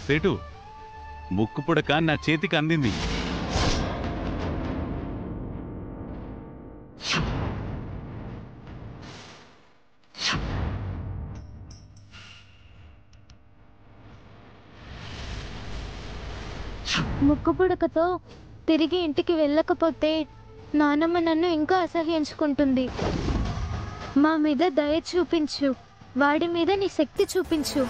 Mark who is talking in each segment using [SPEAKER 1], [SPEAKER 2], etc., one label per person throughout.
[SPEAKER 1] సేటు, ముక్కు పుడక నా చేతికి అందింది.
[SPEAKER 2] ముక్కు పుడకతో తిరిగి ఇంటికి వెళ్ళకపోతే నానమ్మ నన్ను ఇంకా అసహ్యించుకుంటుంది. మా మీద దయ చూపించు, వాడి మీద నీ శక్తి చూపించు.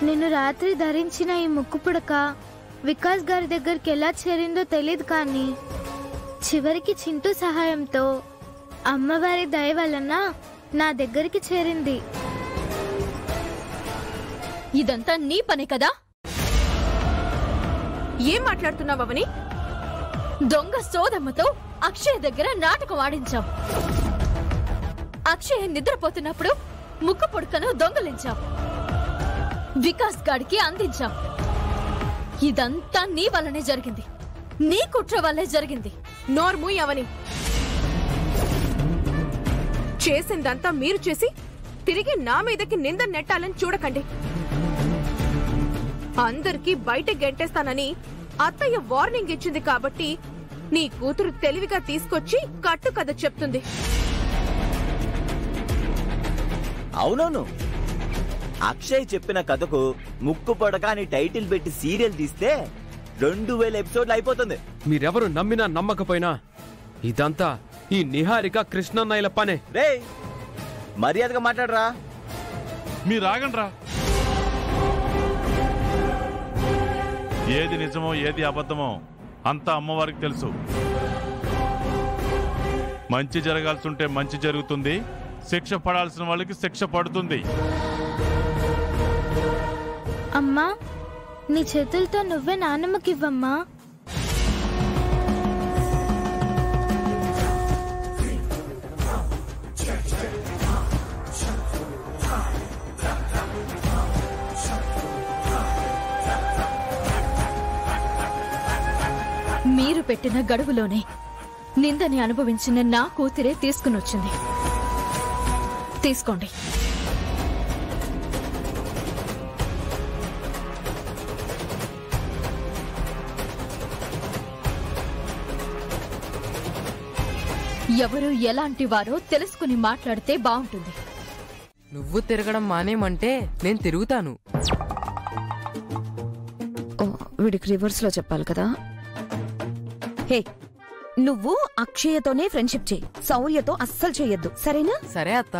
[SPEAKER 2] నేను రాత్రి ధరించిన ఈ ముక్కు పుడక వికాస్ గారి దగ్గరికి ఎలా చేరిందో తెలియదు, కానీ చివరికి చింటూ సహాయంతో అమ్మవారి దయ వలన నా దగ్గరికి చేరింది.
[SPEAKER 3] ఇదంతా నీ పనే కదా? ఏం మాట్లాడుతున్నావు అవని? దొంగ సోదమ్మతో అక్షయ్ దగ్గర నాటకం ఆడించాం. అక్షయ్ నిద్రపోతున్నప్పుడు ముక్కు పుడకను దొంగలించాం, వికాస్ గాడికి అందించాం. ఇదంతా నీ వల్లనే జరిగింది, నీ కుట్ర వల్లే జరిగింది.
[SPEAKER 4] నోర్మూయ్ అవని. చేసిందంతా మీరు చేసి తిరిగి నా మీదకి నింద నెట్టాలని చూడకండి. అందరికీ బయట గెంటేస్తానని అత్తయ్య వార్నింగ్ ఇచ్చింది కాబట్టి నీ కూతురు తెలివిగా తీసుకొచ్చి కట్టు కథ చెప్తుంది.
[SPEAKER 5] అవునవును, అక్షయ్ చెప్పిన కథకు ముక్కు పొడక అని టైటిల్ పెట్టి సీరియల్ తీస్తే 2000 ఎపిసోడ్లు అయిపోతుంది.
[SPEAKER 6] మీరెవరు నమ్మినా నమ్మకపోయినా ఇదంతా ఈ నిహారిక కృష్ణన్నయ్యల పనే.
[SPEAKER 5] రే, మర్యాదగా మాట్లాడరా.
[SPEAKER 7] మీరు ఆగండ్రా. ఏది నిజమో ఏది అబద్ధమో అంతా అమ్మవారికి తెలుసు. మంచి జరగాల్సి మంచి జరుగుతుంది, శిక్ష పడాల్సిన వాళ్ళకి శిక్ష పడుతుంది.
[SPEAKER 2] అమ్మా, నీ చేతులతో నువ్వే నాన్నమ్మకివ్వమ్మా.
[SPEAKER 3] మీరు పెట్టిన గడువులోనే నిందని అనుభవించిన నా కూతురే తీసుకునొచ్చింది. తీసుకోండి. ఎవరు ఎలాంటి వారో తెలుసుకుని మాట్లాడితే బాగుంటుంది.
[SPEAKER 8] నువ్వు తిరగడం మానేమంటే నేను తిరుగుతాను.
[SPEAKER 9] వీడికి రివర్స్ లో చెప్పాలి కదా. హే, నువ్వు అక్షయతోనే ఫ్రెండ్షిప్ చేయి, శౌర్యతో అస్సలు చెయ్యొద్దు, సరేనా?
[SPEAKER 8] సరే అత్త,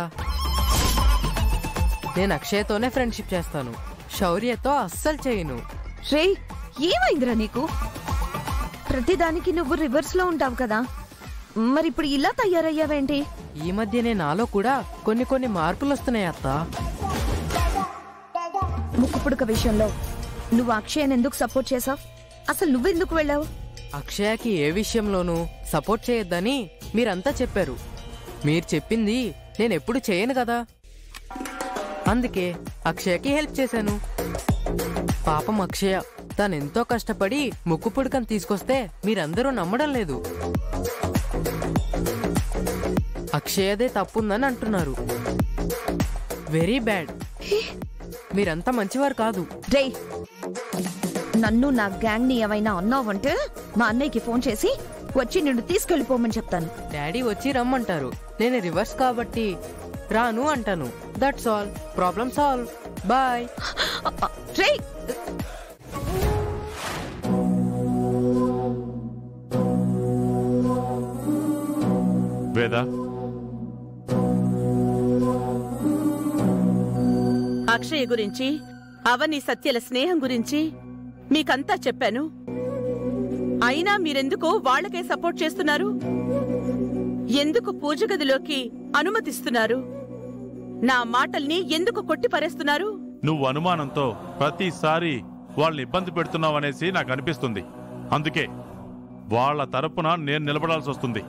[SPEAKER 8] నేను అక్షయతోనే ఫ్రెండ్షిప్ చేస్తాను, శౌర్యతో అస్సలు చేయను.
[SPEAKER 9] రే, ఏమైందిరా నీకు? ప్రతిదానికి నువ్వు రివర్స్ లో ఉంటావు కదా, మరి ఇప్పుడు ఇలా తయారయ్యావేంటి?
[SPEAKER 8] ఈ మధ్యనే నాలో కూడా కొన్ని మార్పులు వస్తున్నాయి అత్త.
[SPEAKER 9] ముక్కు పుడక విషయంలో నువ్వు అక్షయని ఎందుకు సపోర్ట్ చేసావు? అసలు నువ్వెందుకు వెళ్ళావు?
[SPEAKER 8] అక్షయకి ఏ విషయంలోనూ సపోర్ట్ చేయొద్దని మీరంతా చెప్పారు. మీరు చెప్పింది నేనెప్పుడు చేయను కదా, అందుకే అక్షయకి హెల్ప్ చేశాను. పాపం అక్షయ తనెంతో కష్టపడి ముక్కు పుడకను తీసుకొస్తే మీరందరూ నమ్మడం లేదు. అక్షయదే తప్పుందని అంటున్నారు. Very bad. మీరంతా మంచివారు కాదు.
[SPEAKER 9] రే, నన్ను నా గ్యాంగ్ ని ఏమైనా అన్నావంటే మా అన్నయ్యకి ఫోన్ చేసి వచ్చి నిన్ను తీసుకెళ్లిపోమని చెప్తాను.
[SPEAKER 8] డాడీ వచ్చి రమ్మంటారు, నేను రివర్స్ కాబట్టి రాను అంటాను. That's all. Problem solve. Bye.
[SPEAKER 9] రే,
[SPEAKER 7] వేదా,
[SPEAKER 10] అక్షయ్ గురించి, అవని సత్యల స్నేహం గురించి మీకంతా చెప్పాను. అయినా మీరెందుకు వాళ్లకే సపోర్ట్ చేస్తున్నారు? ఎందుకు పూజ గదిలోకి అనుమతిస్తున్నారు? నా మాటల్ని ఎందుకు కొట్టిపరేస్తున్నారు?
[SPEAKER 7] నువ్వు అనుమానంతో ప్రతిసారి వాళ్ళని ఇబ్బంది పెడుతున్నావనేసి నాకు అనిపిస్తుంది. అందుకే వాళ్ళ తరపున నేను నిలబడాల్సి వస్తుంది.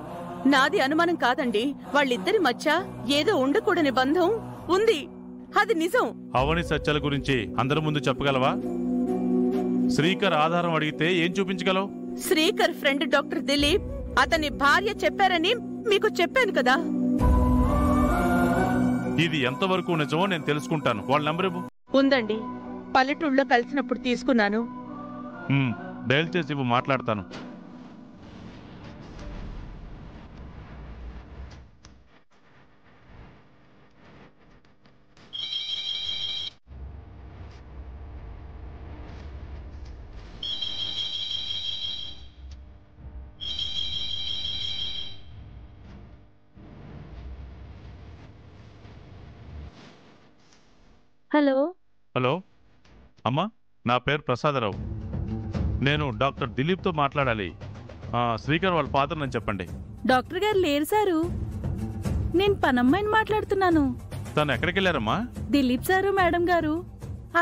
[SPEAKER 10] నాది అనుమానం కాదండి, వాళ్ళిద్దరి మధ్య ఏదో ఉండకూడని బంధం ఉంది, అది నిజం.
[SPEAKER 7] అవని సత్యాల గురించి అందరి ముందు చెప్పగలవా? శ్రీకర్ ఆధారం అడిగితే ఏం చూపించగలవు?
[SPEAKER 10] శ్రీకర్ ఫ్రెండ్ డాక్టర్ దిలీప్ అతని భార్య చెప్పారని మీకు చెప్పాను కదా.
[SPEAKER 7] ఇది ఎంతవరకు నిజమో నేను తెలుసుకుంటాను. వాళ్ళ నెంబర్ ఇవ్వు.
[SPEAKER 10] ఉందండి, పల్లెటూళ్ళలో కలిసినప్పుడు తీసుకున్నాను.
[SPEAKER 7] డయల్ చేసి ఇవ్వు, మాట్లాడతాను.
[SPEAKER 10] హలో
[SPEAKER 7] హలో అమ్మా, నా పేరు ప్రసాదరావు. నేను డాక్టర్ దిలీప్తో మాట్లాడాలి. శ్రీకర్ వాళ్ళ ఫాదర్ అని చెప్పండి.
[SPEAKER 10] డాక్టర్ గారు లేరు సారు, నేను పనమ్మాయిని మాట్లాడుతున్నాను.
[SPEAKER 7] తను ఎక్కడికి వెళ్ళారమ్మా?
[SPEAKER 10] దిలీప్ సారు మేడం గారు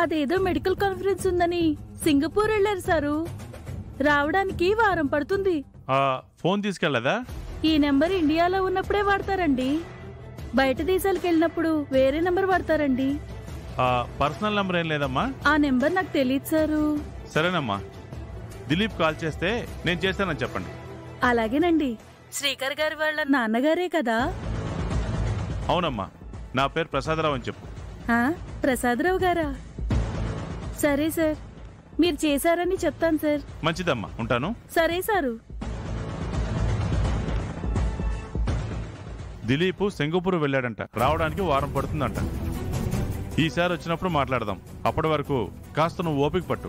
[SPEAKER 10] అదేదో మెడికల్ కాన్ఫరెన్స్ ఉందని సింగపూర్ వెళ్ళారు సారు. రావడానికి వారం పడుతుంది.
[SPEAKER 7] ఫోన్ తీసుకెళ్లదా?
[SPEAKER 10] ఈ నెంబర్ ఇండియాలో ఉన్నప్పుడే వాడతారండి, బయట దేశాలకు వెళ్ళినప్పుడు వేరే నెంబర్ వాడతారండి.
[SPEAKER 7] పర్సనల్ నెంబర్ ఏం లేదమ్మా?
[SPEAKER 10] ఆ నెంబర్ నాకు తెలియదు సారు.
[SPEAKER 7] సరేనమ్మా, దిలీప్ కాల్ చేస్తే నేను చేస్తానని చెప్పండి.
[SPEAKER 10] అలాగేనండి. శ్రీకర్ గారి వాళ్ళ నాన్నగారే కదా?
[SPEAKER 7] అవునమ్మా, నా పేరు ప్రసాదరావు అని చెప్పు.
[SPEAKER 10] ప్రసాదరావు గారా? సరే సార్, మీరు చేశారని చెప్తాను సార్.
[SPEAKER 7] మంచిదమ్మా, ఉంటాను.
[SPEAKER 10] సరే సారు.
[SPEAKER 7] దిలీప్ సింగపూర్ వెళ్ళాడంట, రావడానికి వారం పడుతుందంట. ఈసారి వచ్చినప్పుడు మాట్లాడదాం. అప్పటి వరకు కాస్త నువ్వు ఓపిక పట్టు.